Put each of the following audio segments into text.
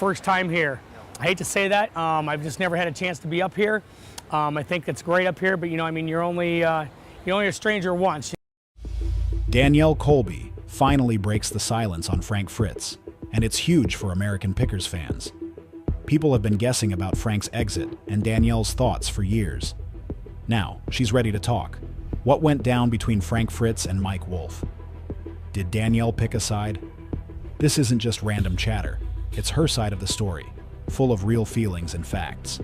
first time here. I hate to say that. I've just never had a chance to be up here. I think it's great up here, but I mean, you're only a stranger once. Danielle Colby finally breaks the silence on Frank Fritz, and it's huge for American Pickers fans. People have been guessing about Frank's exit and Danielle's thoughts for years. Now, she's ready to talk. What went down between Frank Fritz and Mike Wolf? Did Danielle pick a side? This isn't just random chatter. It's her side of the story, full of real feelings and facts.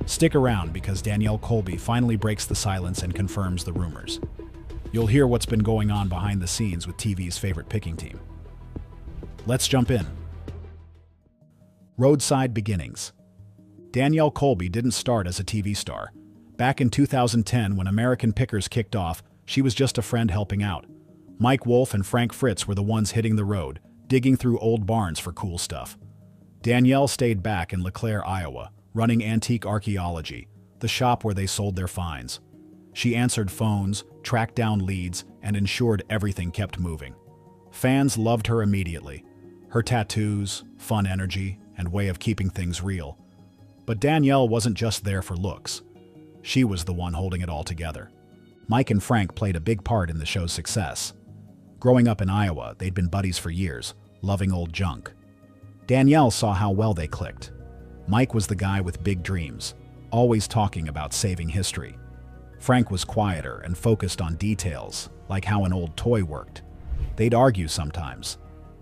Stick around because Danielle Colby finally breaks the silence and confirms the rumors. You'll hear what's been going on behind the scenes with TV's favorite picking team. Let's jump in. Roadside beginnings. Danielle Colby didn't start as a TV star. Back in 2010, when American Pickers kicked off, she was just a friend helping out. Mike Wolf and Frank Fritz were the ones hitting the road, digging through old barns for cool stuff. Danielle stayed back in LeClaire, Iowa, running Antique Archaeology, the shop where they sold their finds. She answered phones, tracked down leads, and ensured everything kept moving. Fans loved her immediately. Her tattoos, fun energy, and way of keeping things real. But Danielle wasn't just there for looks. She was the one holding it all together. Mike and Frank played a big part in the show's success. Growing up in Iowa, they'd been buddies for years, loving old junk. Danielle saw how well they clicked. Mike was the guy with big dreams, always talking about saving history. Frank was quieter and focused on details, like how an old toy worked. They'd argue sometimes.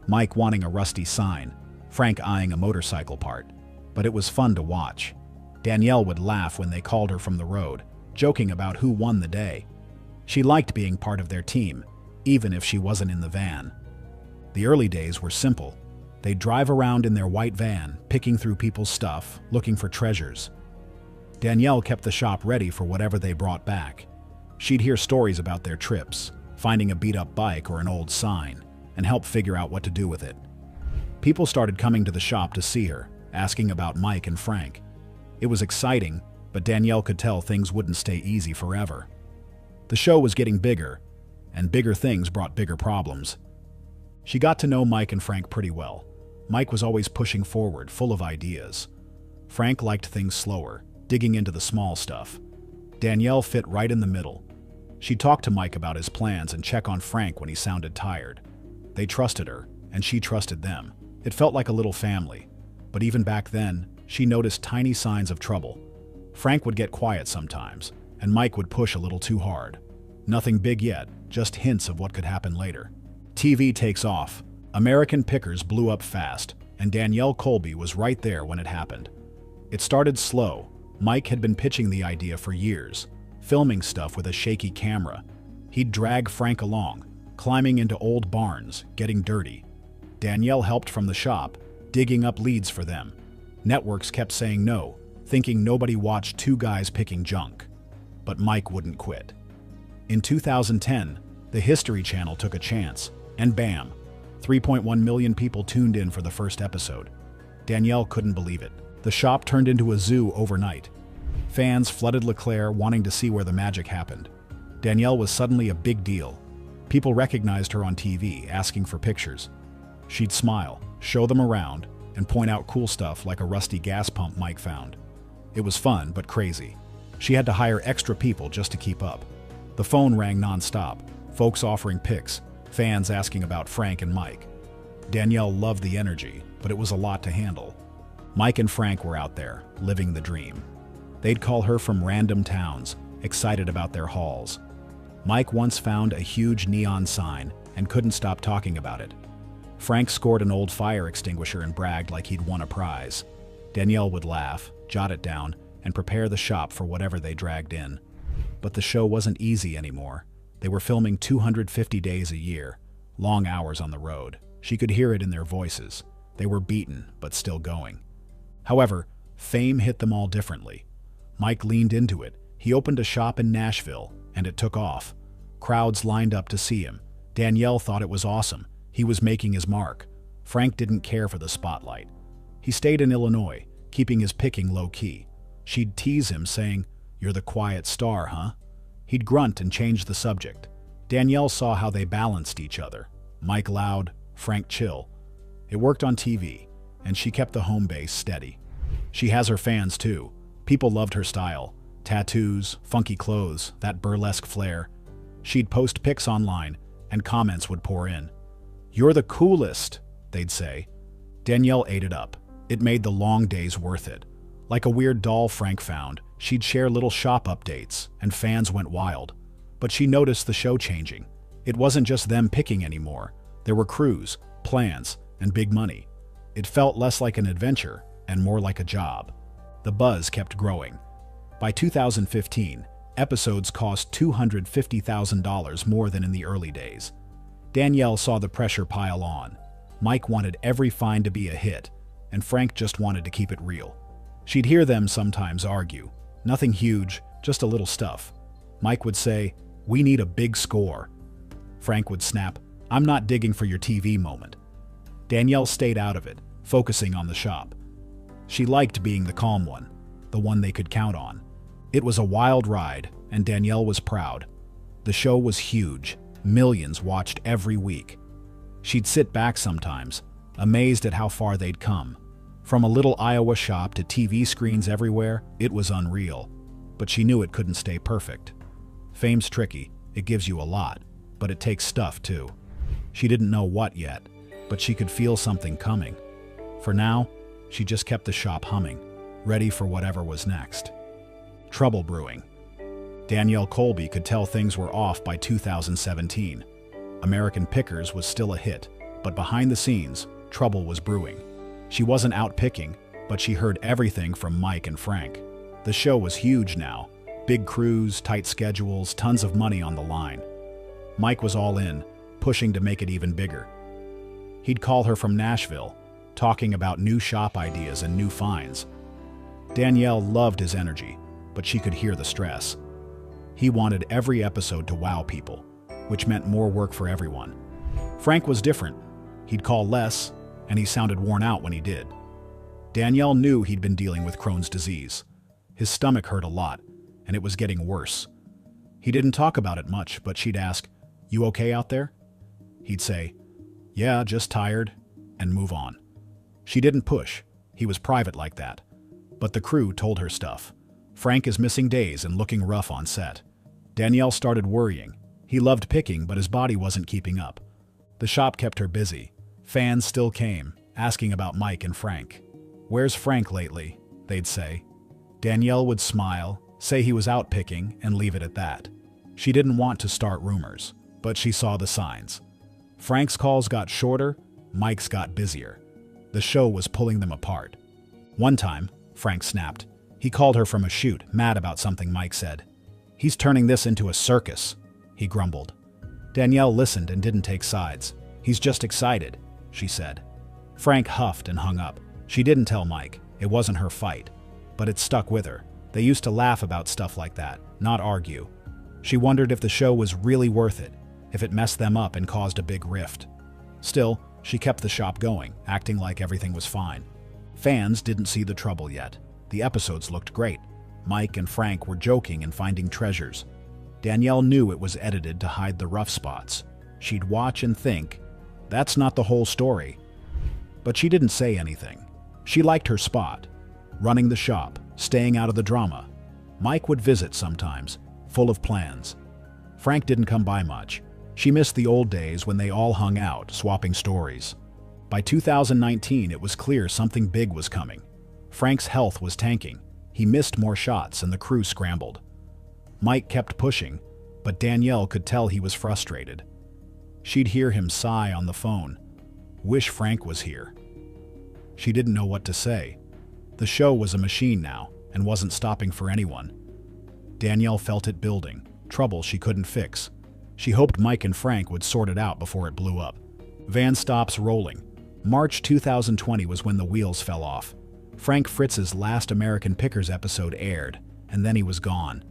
Mike wanting a rusty sign, Frank eyeing a motorcycle part. But it was fun to watch. Danielle would laugh when they called her from the road, joking about who won the day. She liked being part of their team, even if she wasn't in the van. The early days were simple. They'd drive around in their white van, picking through people's stuff, looking for treasures. Danielle kept the shop ready for whatever they brought back. She'd hear stories about their trips, finding a beat-up bike or an old sign, and help figure out what to do with it. People started coming to the shop to see her, asking about Mike and Frank. It was exciting, but Danielle could tell things wouldn't stay easy forever. The show was getting bigger, and bigger things brought bigger problems. She got to know Mike and Frank pretty well. Mike was always pushing forward, full of ideas. Frank liked things slower, digging into the small stuff. Danielle fit right in the middle. She'd talk to Mike about his plans and check on Frank when he sounded tired. They trusted her, and she trusted them. It felt like a little family. But even back then, she noticed tiny signs of trouble. Frank would get quiet sometimes, and Mike would push a little too hard. Nothing big yet, just hints of what could happen later. TV takes off. American Pickers blew up fast, and Danielle Colby was right there when it happened. It started slow. Mike had been pitching the idea for years, filming stuff with a shaky camera. He'd drag Frank along, climbing into old barns, getting dirty. Danielle helped from the shop, digging up leads for them. Networks kept saying no, thinking nobody watched two guys picking junk. But Mike wouldn't quit. In 2010, the History Channel took a chance, and bam, 3.1 million people tuned in for the first episode. Danielle couldn't believe it. The shop turned into a zoo overnight. Fans flooded LeClaire wanting to see where the magic happened. Danielle was suddenly a big deal. People recognized her on TV, asking for pictures. She'd smile, show them around, and point out cool stuff like a rusty gas pump Mike found. It was fun, but crazy. She had to hire extra people just to keep up. The phone rang nonstop, folks offering pics, fans asking about Frank and Mike. Danielle loved the energy, but it was a lot to handle. Mike and Frank were out there, living the dream. They'd call her from random towns, excited about their hauls. Mike once found a huge neon sign and couldn't stop talking about it. Frank scored an old fire extinguisher and bragged like he'd won a prize. Danielle would laugh, jot it down, and prepare the shop for whatever they dragged in. But the show wasn't easy anymore. They were filming 250 days a year, long hours on the road. She could hear it in their voices. They were beaten, but still going. However, fame hit them all differently. Mike leaned into it. He opened a shop in Nashville, and it took off. Crowds lined up to see him. Danielle thought it was awesome. He was making his mark. Frank didn't care for the spotlight. He stayed in Illinois, keeping his picking low-key. She'd tease him, saying, "You're the quiet star, huh?" He'd grunt and change the subject. Danielle saw how they balanced each other. Mike loud, Frank chill. It worked on TV. and she kept the home base steady. She has her fans too. People loved her style. Tattoos, funky clothes, that burlesque flair. She'd post pics online, and comments would pour in. "You're the coolest," they'd say. Danielle ate it up. It made the long days worth it. Like a weird doll Frank found, she'd share little shop updates, and fans went wild. But she noticed the show changing. It wasn't just them picking anymore. There were crews, plans, and big money. It felt less like an adventure and more like a job. The buzz kept growing. By 2015, episodes cost $250,000 more than in the early days. Danielle saw the pressure pile on. Mike wanted every find to be a hit, and Frank just wanted to keep it real. She'd hear them sometimes argue. Nothing huge, just a little stuff. Mike would say, "We need a big score." Frank would snap, "I'm not digging for your TV moment." Danielle stayed out of it, focusing on the shop. She liked being the calm one, the one they could count on. It was a wild ride, and Danielle was proud. The show was huge. Millions watched every week. She'd sit back sometimes, amazed at how far they'd come. From a little Iowa shop to TV screens everywhere, it was unreal. But she knew it couldn't stay perfect. Fame's tricky. It gives you a lot, but it takes stuff too. She didn't know what yet, but she could feel something coming. For now, she just kept the shop humming, ready for whatever was next. Trouble brewing. Danielle Colby could tell things were off by 2017. American Pickers was still a hit, but behind the scenes, trouble was brewing. She wasn't out picking, but she heard everything from Mike and Frank. The show was huge now. Big crews, tight schedules, tons of money on the line. Mike was all in, pushing to make it even bigger. He'd call her from Nashville, talking about new shop ideas and new finds. Danielle loved his energy, but she could hear the stress. He wanted every episode to wow people, which meant more work for everyone. Frank was different. He'd call less, and he sounded worn out when he did. Danielle knew he'd been dealing with Crohn's disease. His stomach hurt a lot, and it was getting worse. He didn't talk about it much, but she'd ask, "You okay out there?" He'd say, "Yeah, just tired," and move on. She didn't push. He was private like that. But the crew told her stuff. Frank is missing days and looking rough on set. Danielle started worrying. He loved picking, but his body wasn't keeping up. The shop kept her busy. Fans still came, asking about Mike and Frank. "Where's Frank lately?" they'd say. Danielle would smile, say he was out picking, and leave it at that. She didn't want to start rumors, but she saw the signs. Frank's calls got shorter, Mike's got busier. The show was pulling them apart. One time, Frank snapped. He called her from a shoot, mad about something Mike said. "He's turning this into a circus," he grumbled. Danielle listened and didn't take sides. "He's just excited," she said. Frank huffed and hung up. She didn't tell Mike. It wasn't her fight. But it stuck with her. They used to laugh about stuff like that, not argue. She wondered if the show was really worth it, if it messed them up and caused a big rift. Still, she kept the shop going, acting like everything was fine. Fans didn't see the trouble yet. The episodes looked great. Mike and Frank were joking and finding treasures. Danielle knew it was edited to hide the rough spots. She'd watch and think, "That's not the whole story." But she didn't say anything. She liked her spot, running the shop, staying out of the drama. Mike would visit sometimes, full of plans. Frank didn't come by much. She missed the old days when they all hung out, swapping stories. By 2019, it was clear something big was coming. Frank's health was tanking. He missed more shots and the crew scrambled. Mike kept pushing, but Danielle could tell he was frustrated. She'd hear him sigh on the phone. "Wish Frank was here." She didn't know what to say. The show was a machine now and wasn't stopping for anyone. Danielle felt it building, trouble she couldn't fix. She hoped Mike and Frank would sort it out before it blew up. Van stops rolling. March 2020 was when the wheels fell off. Frank Fritz's last American Pickers episode aired, and then he was gone.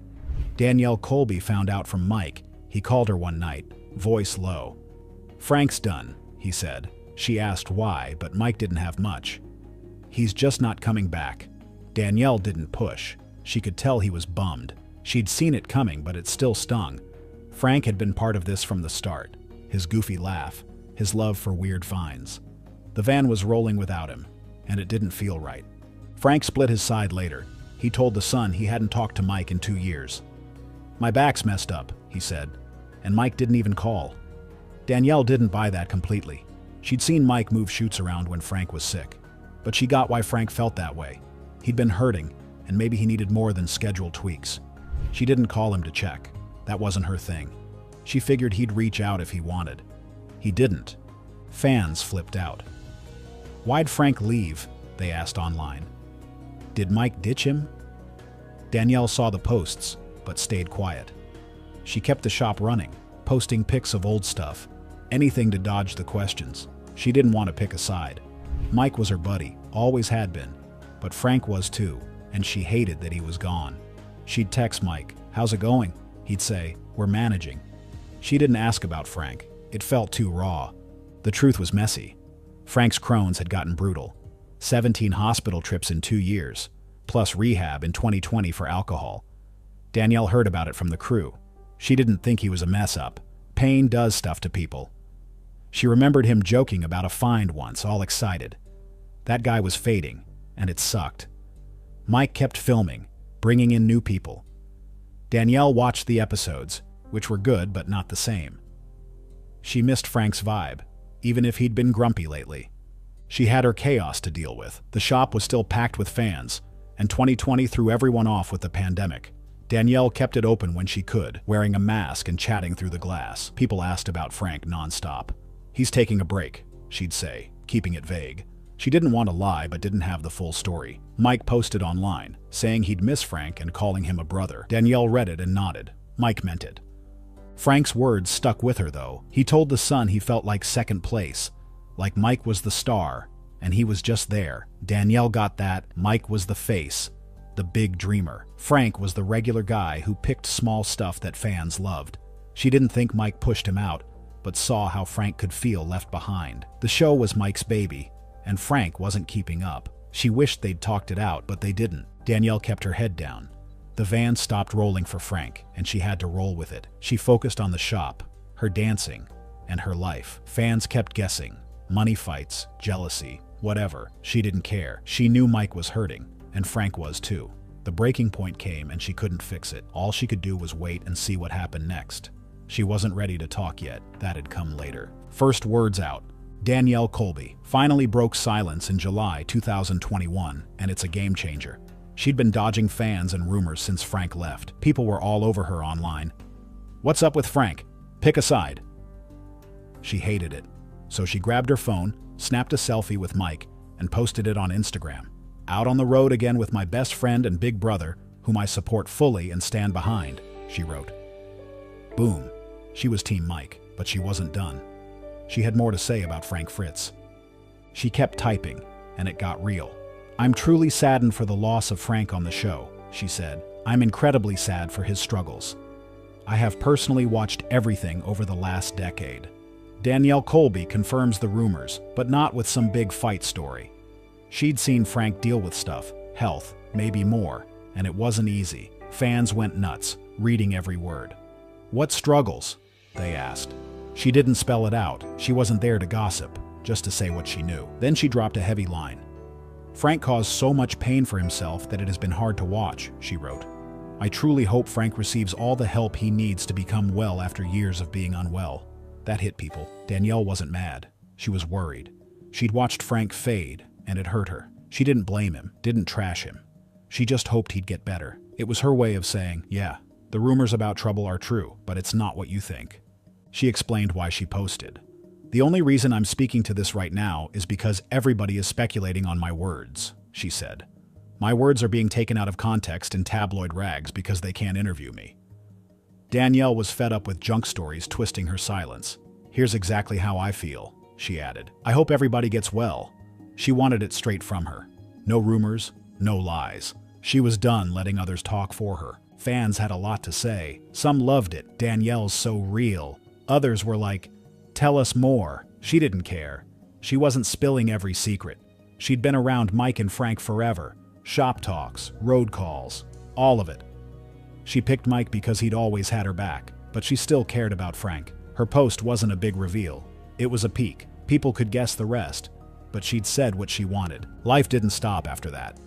Danielle Colby found out from Mike. He called her one night, voice low. "Frank's done," he said. She asked why, but Mike didn't have much. "He's just not coming back." Danielle didn't push. She could tell he was bummed. She'd seen it coming, but it still stung. Frank had been part of this from the start. His goofy laugh, his love for weird finds. The van was rolling without him. and it didn't feel right. Frank split his side later. He told The Sun he hadn't talked to Mike in 2 years. "My back's messed up," he said, and Mike didn't even call. Danielle didn't buy that completely. She'd seen Mike move shoots around when Frank was sick, but she got why Frank felt that way. He'd been hurting, and maybe he needed more than scheduled tweaks. She didn't call him to check. That wasn't her thing. She figured he'd reach out if he wanted. He didn't. Fans flipped out. "Why'd Frank leave?" they asked online. Did Mike ditch him? Danielle saw the posts, but stayed quiet. She kept the shop running, posting pics of old stuff, anything to dodge the questions. She didn't want to pick a side. Mike was her buddy, always had been, but Frank was too, and she hated that he was gone. She'd text Mike, "How's it going?" He'd say, "We're managing." She didn't ask about Frank. It felt too raw. The truth was messy. Frank's Crohn's had gotten brutal. 17 hospital trips in 2 years, plus rehab in 2020 for alcohol. Danielle heard about it from the crew. She didn't think he was a mess-up. Pain does stuff to people. She remembered him joking about a find once, all excited. That guy was fading, and it sucked. Mike kept filming, bringing in new people. Danielle watched the episodes, which were good but not the same. She missed Frank's vibe, even if he'd been grumpy lately. She had her chaos to deal with. The shop was still packed with fans, and 2020 threw everyone off with the pandemic. Danielle kept it open when she could, wearing a mask and chatting through the glass. People asked about Frank nonstop. "He's taking a break," she'd say, keeping it vague. She didn't want to lie but didn't have the full story. Mike posted online, saying he'd miss Frank and calling him a brother. Danielle read it and nodded. Mike meant it. Frank's words stuck with her, though. He told The Sun he felt like second place, like Mike was the star, and he was just there. Danielle got that. Mike was the face, the big dreamer. Frank was the regular guy who picked small stuff that fans loved. She didn't think Mike pushed him out, but saw how Frank could feel left behind. The show was Mike's baby, and Frank wasn't keeping up. She wished they'd talked it out, but they didn't. Danielle kept her head down. The van stopped rolling for Frank, and she had to roll with it. She focused on the shop, her dancing, and her life. Fans kept guessing. Money fights, jealousy, whatever. She didn't care. She knew Mike was hurting, and Frank was too. The breaking point came and she couldn't fix it. All she could do was wait and see what happened next. She wasn't ready to talk yet. That had come later. First words out. Danielle Colby finally broke silence in July 2021, and it's a game changer. She'd been dodging fans and rumors since Frank left. People were all over her online. "What's up with Frank? Pick a side." She hated it. So she grabbed her phone, snapped a selfie with Mike, and posted it on Instagram. "Out on the road again with my best friend and big brother, whom I support fully and stand behind," she wrote. Boom. She was Team Mike, but she wasn't done. She had more to say about Frank Fritz. She kept typing, and it got real. "I'm truly saddened for the loss of Frank on the show," she said. "I'm incredibly sad for his struggles. I have personally watched everything over the last decade." Danielle Colby confirms the rumors, but not with some big fight story. She'd seen Frank deal with stuff, health, maybe more, and it wasn't easy. Fans went nuts, reading every word. "What struggles?" they asked. She didn't spell it out. She wasn't there to gossip, just to say what she knew. Then she dropped a heavy line. "Frank caused so much pain for himself that it has been hard to watch," she wrote. "I truly hope Frank receives all the help he needs to become well after years of being unwell." That hit people. Danielle wasn't mad. She was worried. She'd watched Frank fade, and it hurt her. She didn't blame him, didn't trash him. She just hoped he'd get better. It was her way of saying, "Yeah, the rumors about trouble are true, but it's not what you think." She explained why she posted. "The only reason I'm speaking to this right now is because everybody is speculating on my words," she said. "My words are being taken out of context in tabloid rags because they can't interview me." Danielle was fed up with junk stories twisting her silence. "Here's exactly how I feel," she added. "I hope everybody gets well." She wanted it straight from her. No rumors, no lies. She was done letting others talk for her. Fans had a lot to say. Some loved it. "Danielle's so real." Others were like, "Tell us more." She didn't care. She wasn't spilling every secret. She'd been around Mike and Frank forever. Shop talks, road calls, all of it. She picked Mike because he'd always had her back, but she still cared about Frank. Her post wasn't a big reveal. It was a peek. People could guess the rest. but she'd said what she wanted. Life didn't stop after that.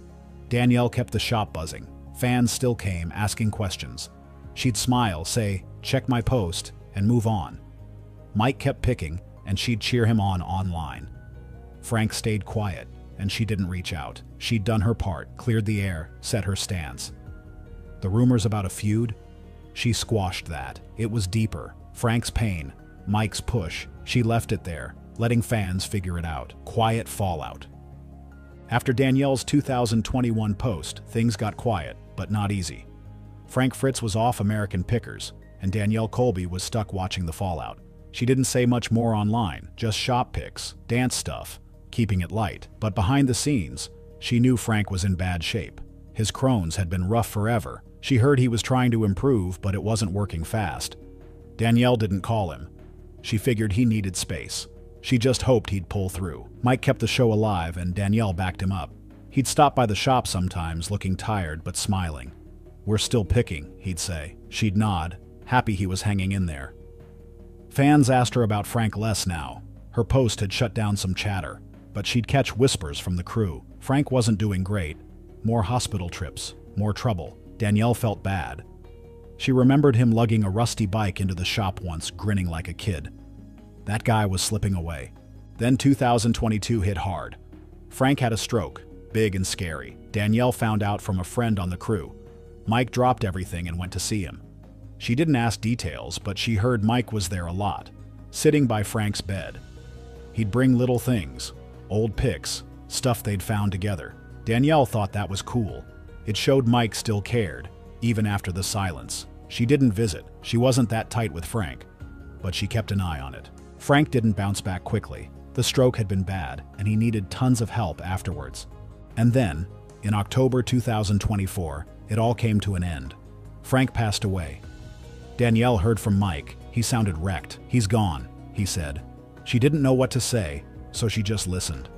Danielle kept the shop buzzing. Fans still came, asking questions. She'd smile, say, "Check my post," and move on. Mike kept picking, and she'd cheer him on online. Frank stayed quiet, and she didn't reach out. She'd done her part, cleared the air, set her stance. The rumors about a feud? She squashed that. It was deeper. Frank's pain, Mike's push. She left it there, letting fans figure it out. Quiet fallout. After Danielle's 2021 post, things got quiet, but not easy. Frank Fritz was off American Pickers, and Danielle Colby was stuck watching the fallout. She didn't say much more online, just shop pics, dance stuff, keeping it light. But behind the scenes, she knew Frank was in bad shape. His Crohn's had been rough forever. She heard he was trying to improve, but it wasn't working fast. Danielle didn't call him. She figured he needed space. She just hoped he'd pull through. Mike kept the show alive, and Danielle backed him up. He'd stop by the shop sometimes, looking tired but smiling. "We're still picking," he'd say. She'd nod, happy he was hanging in there. Fans asked her about Frank less now. Her post had shut down some chatter, but she'd catch whispers from the crew. Frank wasn't doing great. More hospital trips, more trouble. Danielle felt bad. She remembered him lugging a rusty bike into the shop once, grinning like a kid. That guy was slipping away. Then 2022 hit hard. Frank had a stroke, big and scary. Danielle found out from a friend on the crew. Mike dropped everything and went to see him. She didn't ask details, but she heard Mike was there a lot, sitting by Frank's bed. He'd bring little things, old pics, stuff they'd found together. Danielle thought that was cool. It showed Mike still cared, even after the silence. She didn't visit. She wasn't that tight with Frank, but she kept an eye on it. Frank didn't bounce back quickly. The stroke had been bad, and he needed tons of help afterwards. And then, in October 2024, it all came to an end. Frank passed away. Danielle heard from Mike. He sounded wrecked. "He's gone," he said. She didn't know what to say, so she just listened.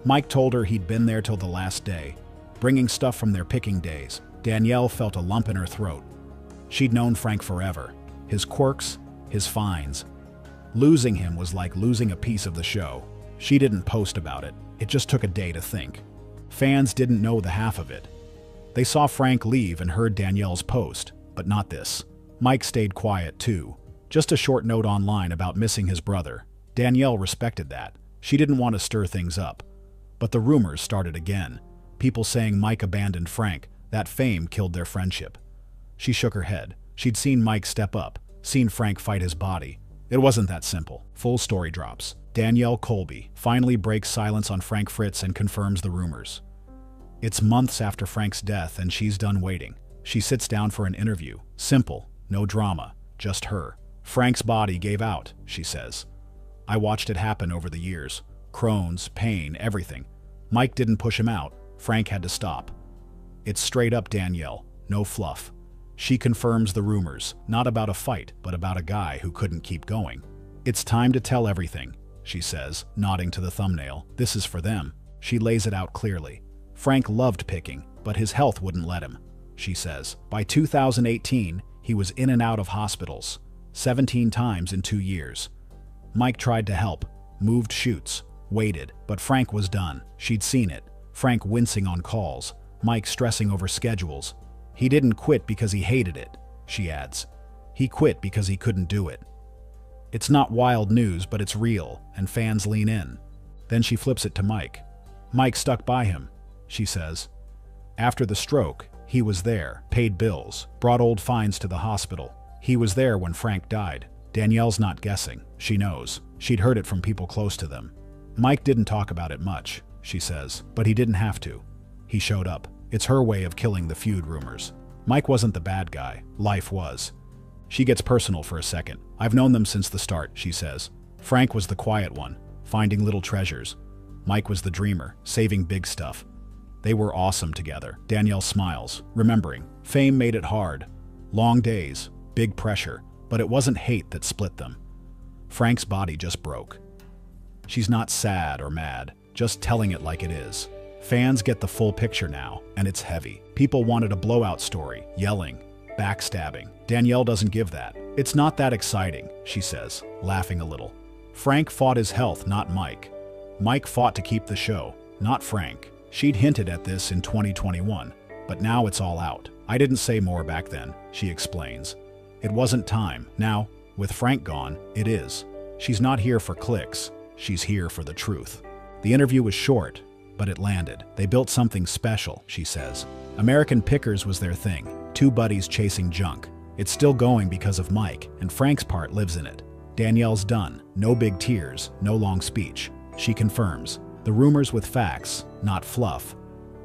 Mike told her he'd been there till the last day, bringing stuff from their picking days. Danielle felt a lump in her throat. She'd known Frank forever. His quirks, his finds. Losing him was like losing a piece of the show. She didn't post about it. It just took a day to think. Fans didn't know the half of it. They saw Frank leave and heard Danielle's post, but not this. Mike stayed quiet too. Just a short note online about missing his brother. Danielle respected that. She didn't want to stir things up. But the rumors started again. People saying Mike abandoned Frank, that fame killed their friendship. She shook her head. She'd seen Mike step up, seen Frank fight his body. It wasn't that simple. Full story drops. Danielle Colby finally breaks silence on Frank Fritz and confirms the rumors. It's months after Frank's death and she's done waiting. She sits down for an interview. Simple, no drama, just her. "Frank's body gave out," she says. "I watched it happen over the years. Crohn's, pain, everything. Mike didn't push him out. Frank had to stop." It's straight up Danielle, no fluff. She confirms the rumors, not about a fight, but about a guy who couldn't keep going. "It's time to tell everything," she says, nodding to the thumbnail. "This is for them." She lays it out clearly. Frank loved picking, but his health wouldn't let him, she says. By 2018, he was in and out of hospitals, 17 times in 2 years. Mike tried to help, moved shoots, waited, but Frank was done. She'd seen it. Frank wincing on calls, Mike stressing over schedules. "He didn't quit because he hated it," she adds. "He quit because he couldn't do it." It's not wild news, but it's real, and fans lean in. Then she flips it to Mike. "Mike stuck by him," she says. "After the stroke, he was there, paid bills, brought old finds to the hospital. He was there when Frank died." Danielle's not guessing. She knows. She'd heard it from people close to them. "Mike didn't talk about it much," she says, "but he didn't have to. He showed up. It's her way of killing the feud rumors. Mike wasn't the bad guy. Life was." She gets personal for a second. "I've known them since the start," she says. "Frank was the quiet one, finding little treasures. Mike was the dreamer, saving big stuff. They were awesome together." Danielle smiles, remembering. Fame made it hard. Long days, big pressure, but it wasn't hate that split them. Frank's body just broke. She's not sad or mad, just telling it like it is. Fans get the full picture now, and it's heavy. People wanted a blowout story, yelling, backstabbing. Danielle doesn't give that. "It's not that exciting," she says, laughing a little. "Frank fought his health, not Mike. Mike fought to keep the show, not Frank. She'd hinted at this in 2021, but now it's all out. I didn't say more back then, she explains. It wasn't time. Now, with Frank gone, it is. She's not here for clicks. She's here for the truth. The interview was short, but it landed. They built something special, she says. American Pickers was their thing. Two buddies chasing junk. It's still going because of Mike, and Frank's part lives in it. Danielle's done. No big tears, no long speech. She confirms. The rumors with facts, not fluff.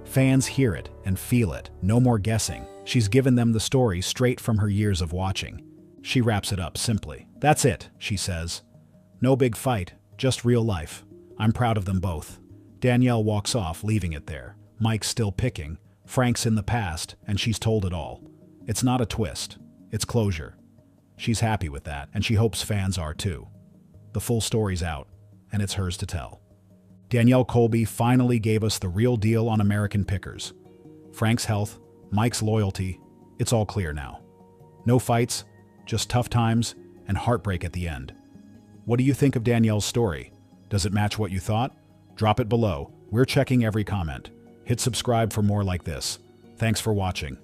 Fans hear it and feel it. No more guessing. She's given them the story straight from her years of watching. She wraps it up simply. That's it, she says. No big fight, just real life. I'm proud of them both. Danielle walks off, leaving it there. Mike's still picking. Frank's in the past, and she's told it all. It's not a twist. It's closure. She's happy with that, and she hopes fans are too. The full story's out, and it's hers to tell. Danielle Colby finally gave us the real deal on American Pickers. Frank's health, Mike's loyalty, it's all clear now. No fights, just tough times and heartbreak at the end. What do you think of Danielle's story? Does it match what you thought? Drop it below. We're checking every comment. Hit subscribe for more like this. Thanks for watching.